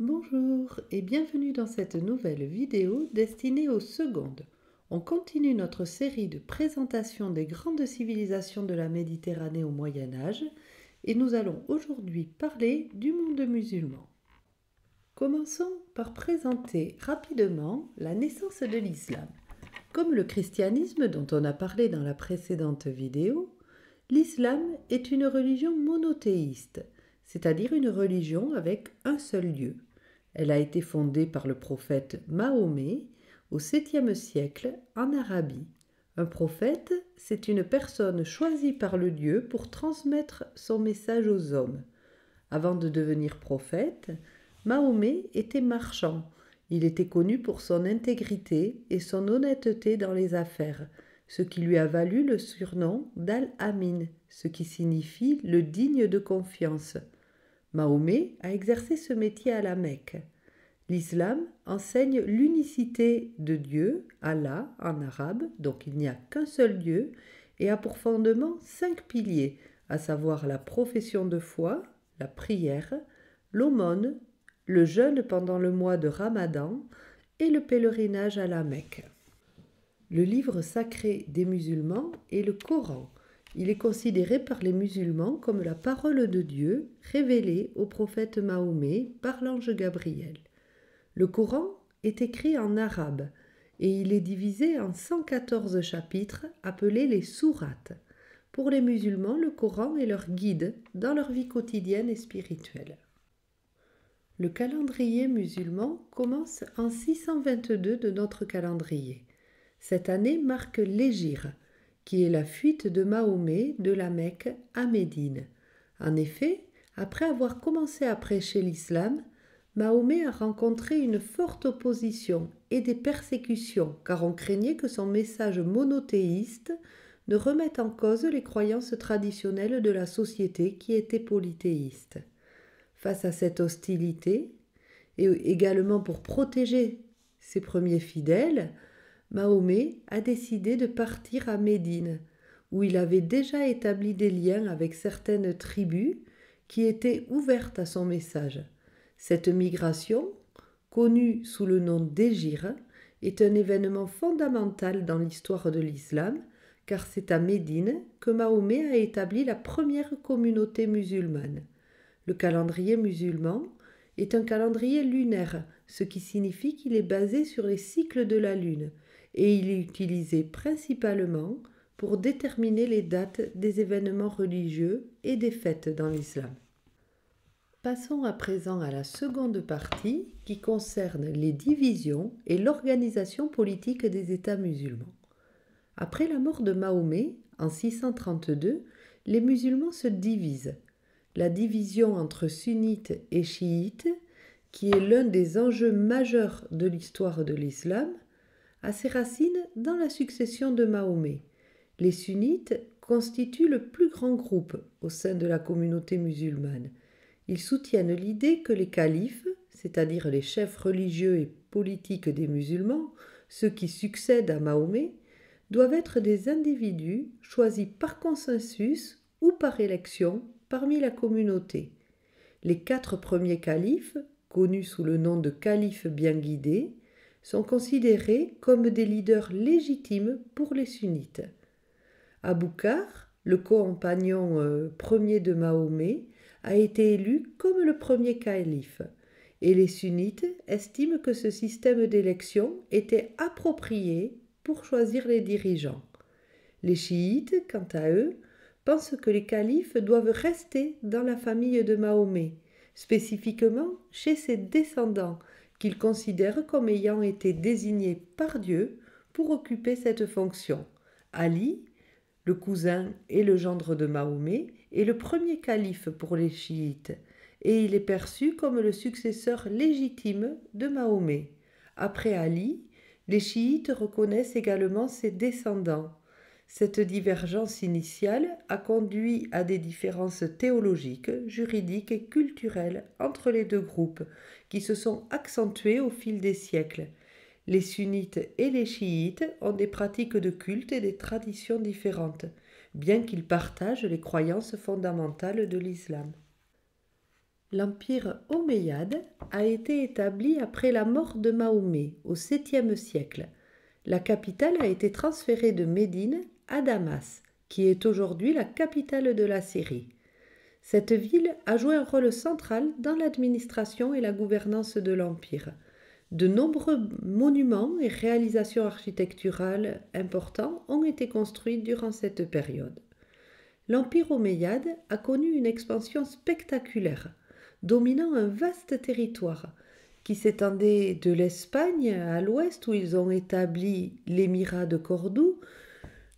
Bonjour et bienvenue dans cette nouvelle vidéo destinée aux secondes. On continue notre série de présentation des grandes civilisations de la Méditerranée au Moyen Âge et nous allons aujourd'hui parler du monde musulman. Commençons par présenter rapidement la naissance de l'islam. Comme le christianisme dont on a parlé dans la précédente vidéo, l'islam est une religion monothéiste, c'est-à-dire une religion avec un seul Dieu. Elle a été fondée par le prophète Mahomet au 7e siècle en Arabie. Un prophète, c'est une personne choisie par le Dieu pour transmettre son message aux hommes. Avant de devenir prophète, Mahomet était marchand. Il était connu pour son intégrité et son honnêteté dans les affaires, ce qui lui a valu le surnom d'Al-Amin, ce qui signifie le digne de confiance. Mahomet a exercé ce métier à la Mecque. L'islam enseigne l'unicité de Dieu, Allah en arabe, donc il n'y a qu'un seul Dieu, et a pour fondement 5 piliers, à savoir la profession de foi, la prière, l'aumône, le jeûne pendant le mois de Ramadan et le pèlerinage à la Mecque. Le livre sacré des musulmans est le Coran. Il est considéré par les musulmans comme la parole de Dieu révélée au prophète Mahomet par l'ange Gabriel. Le Coran est écrit en arabe et il est divisé en 114 chapitres appelés les sourates. Pour les musulmans, le Coran est leur guide dans leur vie quotidienne et spirituelle. Le calendrier musulman commence en 622 de notre calendrier. Cette année marque l'Hégire, qui est la fuite de Mahomet de la Mecque à Médine. En effet, après avoir commencé à prêcher l'islam, Mahomet a rencontré une forte opposition et des persécutions, car on craignait que son message monothéiste ne remette en cause les croyances traditionnelles de la société qui était polythéiste. Face à cette hostilité, et également pour protéger ses premiers fidèles, Mahomet a décidé de partir à Médine, où il avait déjà établi des liens avec certaines tribus qui étaient ouvertes à son message. Cette migration, connue sous le nom d'Hégire, est un événement fondamental dans l'histoire de l'islam, car c'est à Médine que Mahomet a établi la première communauté musulmane. Le calendrier musulman est un calendrier lunaire, ce qui signifie qu'il est basé sur les cycles de la lune, et il est utilisé principalement pour déterminer les dates des événements religieux et des fêtes dans l'islam. Passons à présent à la seconde partie qui concerne les divisions et l'organisation politique des États musulmans. Après la mort de Mahomet, en 632, les musulmans se divisent. La division entre sunnites et chiites, qui est l'un des enjeux majeurs de l'histoire de l'islam, a ses racines dans la succession de Mahomet. Les sunnites constituent le plus grand groupe au sein de la communauté musulmane. Ils soutiennent l'idée que les califes, c'est-à-dire les chefs religieux et politiques des musulmans, ceux qui succèdent à Mahomet, doivent être des individus choisis par consensus ou par élection parmi la communauté. Les 4 premiers califes, connus sous le nom de califes bien guidés, sont considérés comme des leaders légitimes pour les sunnites. Aboukar, le compagnon premier de Mahomet, a été élu comme le premier calife, et les sunnites estiment que ce système d'élection était approprié pour choisir les dirigeants. Les chiites, quant à eux, pensent que les califes doivent rester dans la famille de Mahomet, spécifiquement chez ses descendants, qu'ils considèrent comme ayant été désignés par Dieu pour occuper cette fonction. Ali, le cousin et le gendre de Mahomet, est le premier calife pour les chiites, et il est perçu comme le successeur légitime de Mahomet. Après Ali, les chiites reconnaissent également ses descendants. Cette divergence initiale a conduit à des différences théologiques, juridiques et culturelles entre les deux groupes, qui se sont accentuées au fil des siècles. Les sunnites et les chiites ont des pratiques de culte et des traditions différentes, bien qu'ils partagent les croyances fondamentales de l'islam. L'empire omeyyade a été établi après la mort de Mahomet au 7e siècle. La capitale a été transférée de Médine à Damas, qui est aujourd'hui la capitale de la Syrie. Cette ville a joué un rôle central dans l'administration et la gouvernance de l'Empire. De nombreux monuments et réalisations architecturales importants ont été construits durant cette période. L'Empire omeyyade a connu une expansion spectaculaire, dominant un vaste territoire qui s'étendait de l'Espagne à l'ouest où ils ont établi l'émirat de Cordoue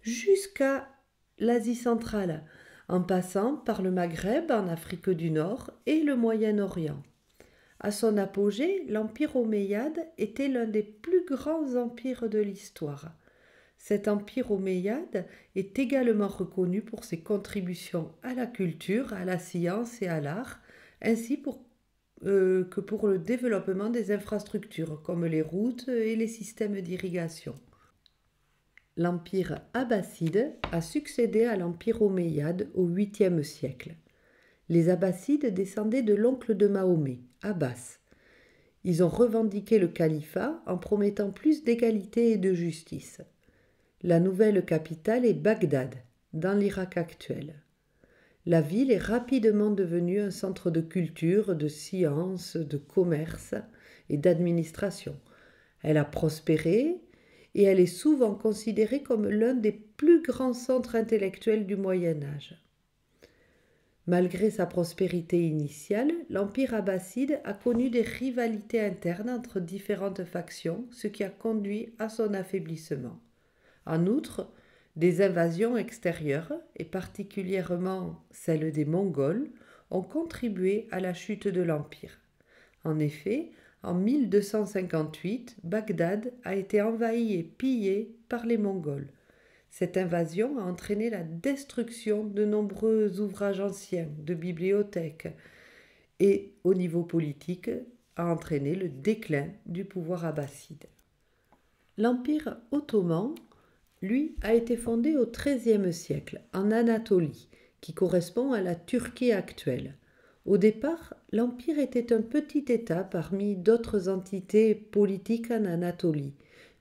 jusqu'à l'Asie centrale, en passant par le Maghreb en Afrique du Nord et le Moyen-Orient. À son apogée, l'Empire omeyyade était l'un des plus grands empires de l'histoire. Cet empire omeyyade est également reconnu pour ses contributions à la culture, à la science et à l'art, ainsi que pour le développement des infrastructures comme les routes et les systèmes d'irrigation. L'empire abbasside a succédé à l'empire omeyyade au 8e siècle. Les Abbassides descendaient de l'oncle de Mahomet, Abbas. Ils ont revendiqué le califat en promettant plus d'égalité et de justice. La nouvelle capitale est Bagdad, dans l'Irak actuel. La ville est rapidement devenue un centre de culture, de science, de commerce et d'administration. Elle a prospéré et elle est souvent considérée comme l'un des plus grands centres intellectuels du Moyen Âge. Malgré sa prospérité initiale, l'Empire abbasside a connu des rivalités internes entre différentes factions, ce qui a conduit à son affaiblissement. En outre, des invasions extérieures, et particulièrement celles des Mongols, ont contribué à la chute de l'Empire. En effet, en 1258, Bagdad a été envahie et pillée par les Mongols. Cette invasion a entraîné la destruction de nombreux ouvrages anciens, de bibliothèques, et au niveau politique a entraîné le déclin du pouvoir abbasside. L'Empire ottoman, lui, a été fondé au XIIIe siècle, en Anatolie, qui correspond à la Turquie actuelle. Au départ, l'Empire était un petit État parmi d'autres entités politiques en Anatolie,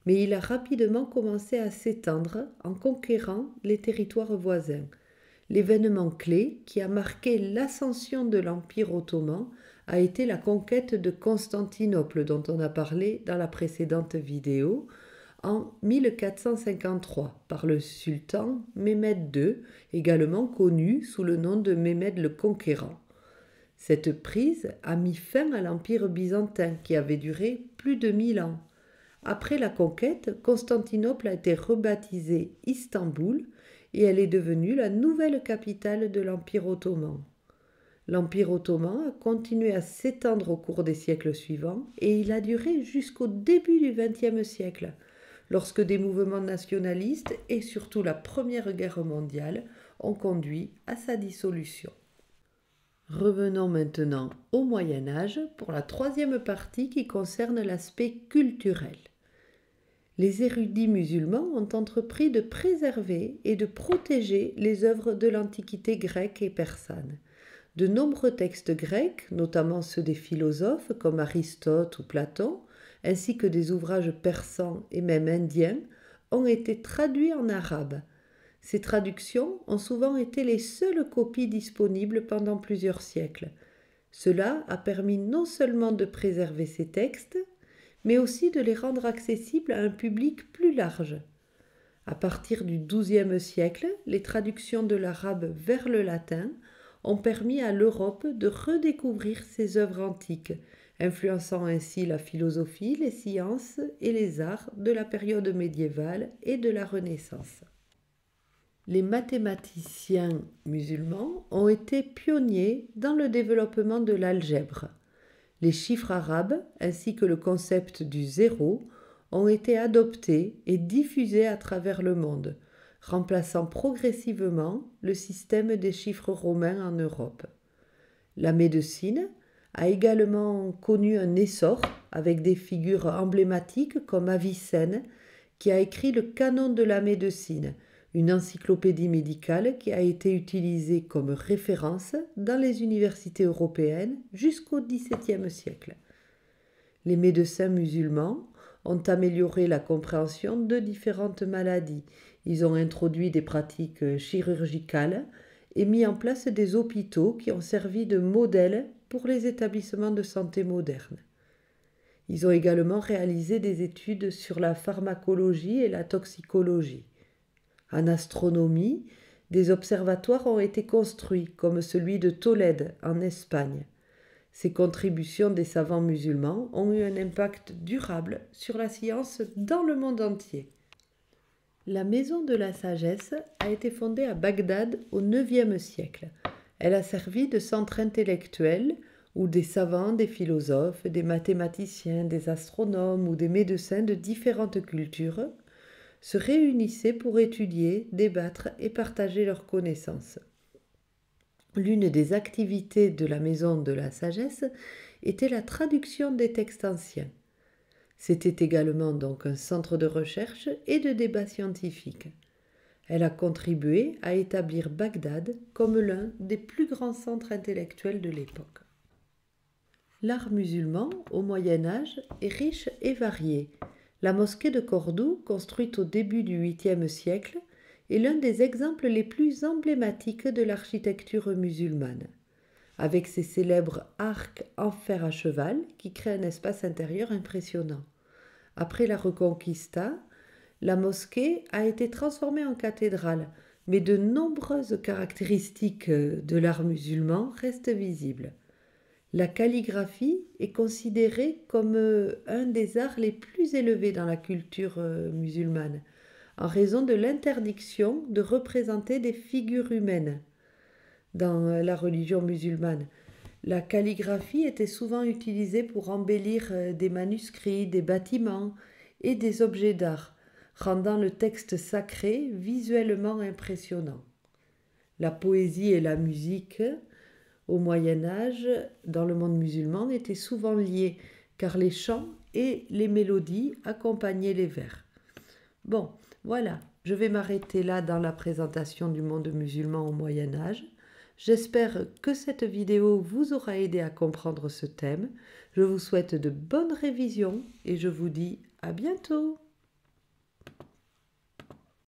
mais il a rapidement commencé à s'étendre en conquérant les territoires voisins. L'événement clé qui a marqué l'ascension de l'Empire ottoman a été la conquête de Constantinople, dont on a parlé dans la précédente vidéo, en 1453 par le sultan Mehmed II, également connu sous le nom de Mehmed le Conquérant. Cette prise a mis fin à l'Empire byzantin qui avait duré plus de 1000 ans. Après la conquête, Constantinople a été rebaptisée Istanbul et elle est devenue la nouvelle capitale de l'Empire ottoman. L'Empire ottoman a continué à s'étendre au cours des siècles suivants et il a duré jusqu'au début du XXe siècle, lorsque des mouvements nationalistes et surtout la Première Guerre mondiale ont conduit à sa dissolution. Revenons maintenant au Moyen Âge pour la troisième partie qui concerne l'aspect culturel. Les érudits musulmans ont entrepris de préserver et de protéger les œuvres de l'Antiquité grecque et persane. De nombreux textes grecs, notamment ceux des philosophes comme Aristote ou Platon, ainsi que des ouvrages persans et même indiens, ont été traduits en arabe. Ces traductions ont souvent été les seules copies disponibles pendant plusieurs siècles. Cela a permis non seulement de préserver ces textes, mais aussi de les rendre accessibles à un public plus large. À partir du XIIe siècle, les traductions de l'arabe vers le latin ont permis à l'Europe de redécouvrir ses œuvres antiques, influençant ainsi la philosophie, les sciences et les arts de la période médiévale et de la Renaissance. Les mathématiciens musulmans ont été pionniers dans le développement de l'algèbre. Les chiffres arabes, ainsi que le concept du zéro, ont été adoptés et diffusés à travers le monde, remplaçant progressivement le système des chiffres romains en Europe. La médecine a également connu un essor avec des figures emblématiques comme Avicenne, qui a écrit le Canon de la médecine, une encyclopédie médicale qui a été utilisée comme référence dans les universités européennes jusqu'au XVIIe siècle. Les médecins musulmans ont amélioré la compréhension de différentes maladies. Ils ont introduit des pratiques chirurgicales et mis en place des hôpitaux qui ont servi de modèle pour les établissements de santé modernes. Ils ont également réalisé des études sur la pharmacologie et la toxicologie. En astronomie, des observatoires ont été construits, comme celui de Tolède en Espagne. Ces contributions des savants musulmans ont eu un impact durable sur la science dans le monde entier. La Maison de la Sagesse a été fondée à Bagdad au IXe siècle. Elle a servi de centre intellectuel où des savants, des philosophes, des mathématiciens, des astronomes ou des médecins de différentes cultures se réunissaient pour étudier, débattre et partager leurs connaissances. L'une des activités de la Maison de la Sagesse était la traduction des textes anciens. C'était également donc un centre de recherche et de débat scientifique. Elle a contribué à établir Bagdad comme l'un des plus grands centres intellectuels de l'époque. L'art musulman, au Moyen Âge, est riche et varié. La mosquée de Cordoue, construite au début du 8e siècle, est l'un des exemples les plus emblématiques de l'architecture musulmane, avec ses célèbres arcs en fer à cheval qui créent un espace intérieur impressionnant. Après la Reconquista, la mosquée a été transformée en cathédrale, mais de nombreuses caractéristiques de l'art musulman restent visibles. La calligraphie est considérée comme un des arts les plus élevés dans la culture musulmane, en raison de l'interdiction de représenter des figures humaines dans la religion musulmane. La calligraphie était souvent utilisée pour embellir des manuscrits, des bâtiments et des objets d'art, rendant le texte sacré visuellement impressionnant. La poésie et la musique au Moyen Âge, dans le monde musulman, étaient souvent liés, car les chants et les mélodies accompagnaient les vers. Bon, voilà, je vais m'arrêter là dans la présentation du monde musulman au Moyen Âge. J'espère que cette vidéo vous aura aidé à comprendre ce thème. Je vous souhaite de bonnes révisions et je vous dis à bientôt.